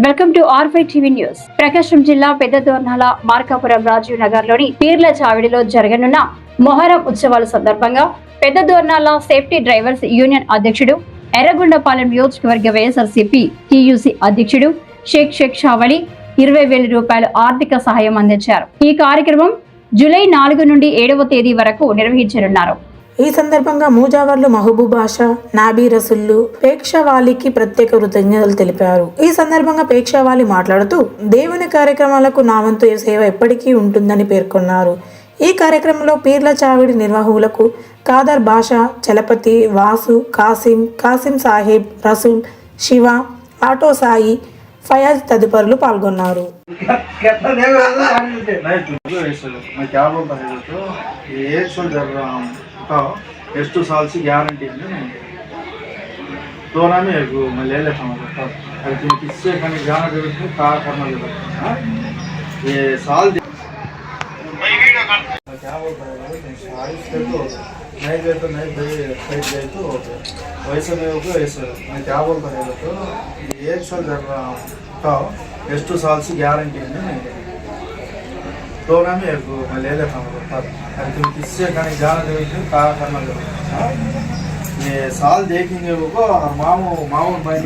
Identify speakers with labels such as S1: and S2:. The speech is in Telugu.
S1: వెల్కమ్ టు ఆర్ఫై టీవీ న్యూస్. ప్రకాశం జిల్లా పెద్దదోర్నాల మార్కాపురం రాజీవ్ నగర్ లోని పీర్ల చావిడిలో జరగనున్న మొహరం ఉత్సవాల సందర్భంగా పెద్దదోర్నాల సేఫ్టీ డ్రైవర్స్ యూనియన్ అధ్యక్షుడు, ఎర్రగొండపాలెం నియోజకవర్గ వైఎస్ఆర్సీపీ టీయూసీ అధ్యక్షుడు షేక్ షావలి 20,000 రూపాయల ఆర్థిక సహాయం అందించారు. ఈ కార్యక్రమం జూలై 4 నుండి 7వ తేదీ వరకు నిర్వహించనున్నారు.
S2: ఈ సందర్భంగా మూజావర్లు మహబూబ్ బాషా, నాబీ రసుల్లు పేక్షవాలికి ప్రత్యేక కృతజ్ఞతలు తెలిపారు. ఈ సందర్భంగా పేక్షవాలి మాట్లాడుతూ దేవుని కార్యక్రమాలకు నా వంతు సేవ ఎప్పటికీ ఉంటుందని పేర్కొన్నారు. ఈ కార్యక్రమంలో పీర్ల చావిడి నిర్వాహకులకు కాదర్ బాషా, చలపతి, వాసు, కాసిం సాహెబ్, రసూల్, శివ, ఆటో సాయి, ఫయాజ్ తదితరులు పాల్గొన్నారు.
S3: इस 2 साल से गारंटी है दोनों में मैं ले लेता हूँ किससे कहीं जाना जरूरत है, कार करना जरूरत है। ये साल क्या बोलता है नहीं दे तो नहीं खरीद गए तो वैसे नहीं होगा वैसे मैं क्या बोलता है तो ये 1 साल जब था इस 2 साल से गारंटी है दोनों में मैं ले लेता हूँ किससे कहीं जाना जरूरत है, कार करना जरूरत है। ये साल देखेंगे वो और मामू भाई